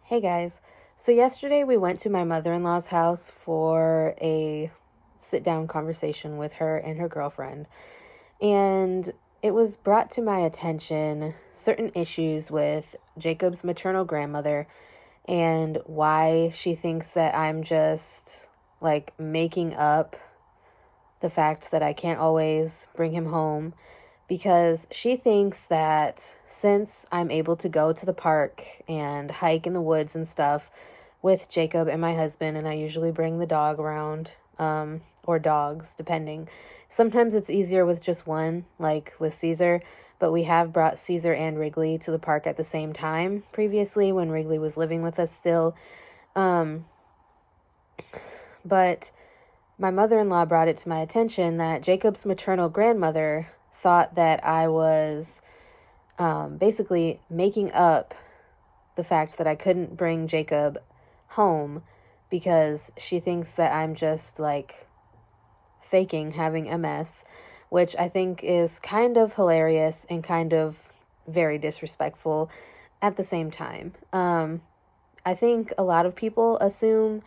Hey guys. So yesterday we went to my mother-in-law's house for a sit-down conversation with her and her girlfriend. And it was brought to my attention certain issues with Jacob's maternal grandmother and why she thinks that I'm just like making up the fact that I can't always bring him home, because she thinks that since I'm able to go to the park and hike in the woods and stuff with Jacob and my husband, and I usually bring the dog around, or dogs, depending. Sometimes it's easier with just one, like with Caesar, but we have brought Caesar and Wrigley to the park at the same time previously when Wrigley was living with us still. Um, but my mother-in-law brought it to my attention that Jacob's maternal grandmother thought that I was basically making up the fact that I couldn't bring Jacob home because she thinks that I'm just like faking having MS, which I think is kind of hilarious and kind of very disrespectful at the same time. I think a lot of people assume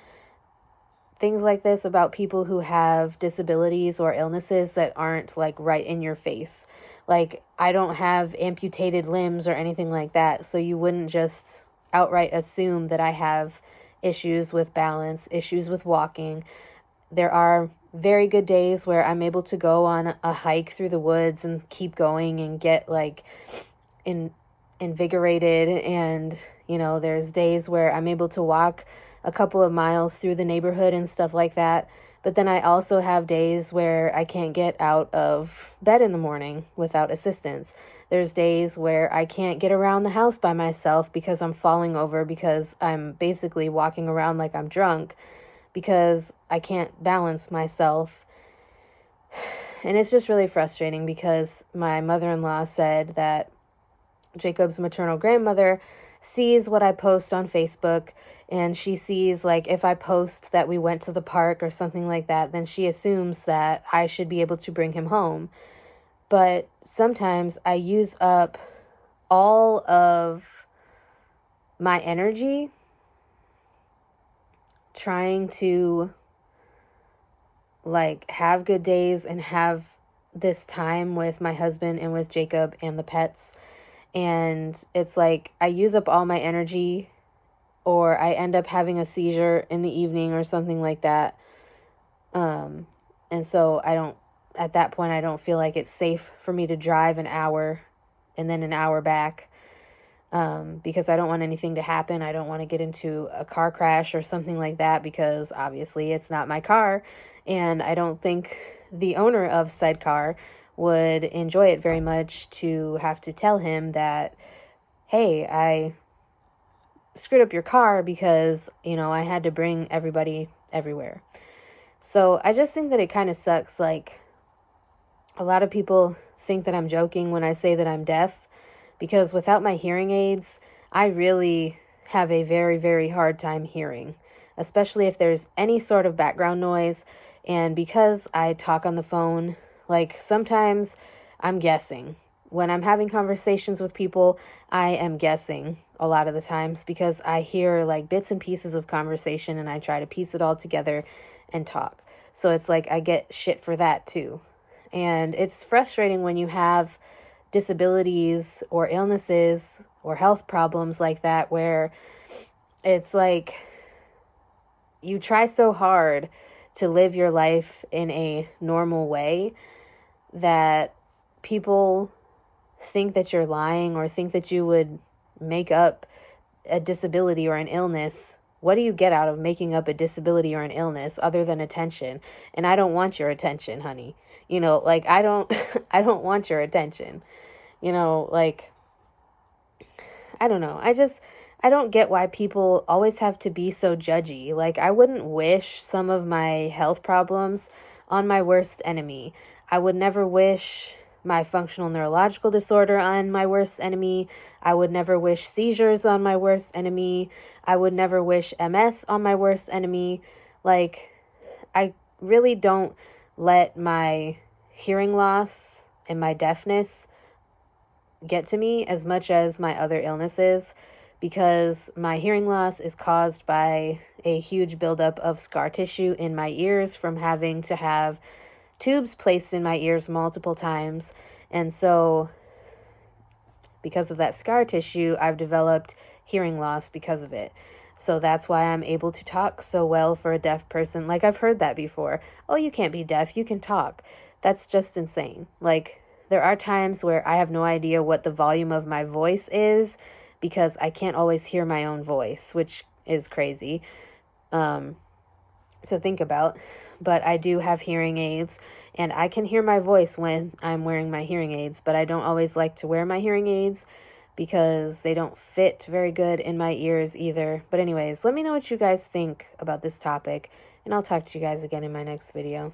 things like this about people who have disabilities or illnesses that aren't like right in your face. Like, I don't have amputated limbs or anything like that, so you wouldn't just outright assume that I have issues with balance, issues with walking. There are very good days where I'm able to go on a hike through the woods and keep going and get like invigorated, and there's days where I'm able to walk a couple of miles through the neighborhood and stuff like that. But then I also have days where I can't get out of bed in the morning without assistance. There's days where I can't get around the house by myself because I'm falling over, because I'm basically walking around like I'm drunk because I can't balance myself. And it's just really frustrating because my mother-in-law said that Jacob's maternal grandmother sees what I post on Facebook, and she sees like if I post that we went to the park or something like that, then she assumes that I should be able to bring him home. But sometimes I use up all of my energy trying to like have good days and have this time with my husband and with Jacob and the pets. And it's like I use up all my energy, or I end up having a seizure in the evening or something like that. And so at that point, I don't feel like it's safe for me to drive an hour and then an hour back, because I don't want anything to happen. I don't want to get into a car crash or something like that, because obviously it's not my car. And I don't think the owner of said car would enjoy it very much to have to tell him that, hey, I screwed up your car because, I had to bring everybody everywhere. So I just think that it kind of sucks. Like, a lot of people think that I'm joking when I say that I'm deaf, because without my hearing aids, I really have a very, very hard time hearing, especially if there's any sort of background noise. And because I talk on the phone, like sometimes I'm guessing. When I'm having conversations with people, I am guessing a lot of the times because I hear like bits and pieces of conversation and I try to piece it all together and talk. So it's like I get shit for that too. And it's frustrating when you have disabilities or illnesses or health problems like that, where it's like you try so hard to live your life in a normal way that people think that you're lying or think that you would make up a disability or an illness. What do you get out of making up a disability or an illness other than attention? And I don't want your attention, honey. Like I don't I don't want your attention. Like, I don't know. I don't get why people always have to be so judgy. Like, I wouldn't wish some of my health problems on my worst enemy. I would never wish my functional neurological disorder on my worst enemy. I would never wish seizures on my worst enemy. I would never wish MS on my worst enemy. Like, I really don't let my hearing loss and my deafness get to me as much as my other illnesses, because my hearing loss is caused by a huge buildup of scar tissue in my ears from having to have tubes placed in my ears multiple times. And so, because of that scar tissue, I've developed hearing loss because of it. So that's why I'm able to talk so well for a deaf person. Like, I've heard that before. Oh, you can't be deaf, you can talk. That's just insane. Like, there are times where I have no idea what the volume of my voice is because I can't always hear my own voice, which is crazy to think about. But I do have hearing aids, and I can hear my voice when I'm wearing my hearing aids, but I don't always like to wear my hearing aids because they don't fit very good in my ears either. But anyways, let me know what you guys think about this topic, and I'll talk to you guys again in my next video.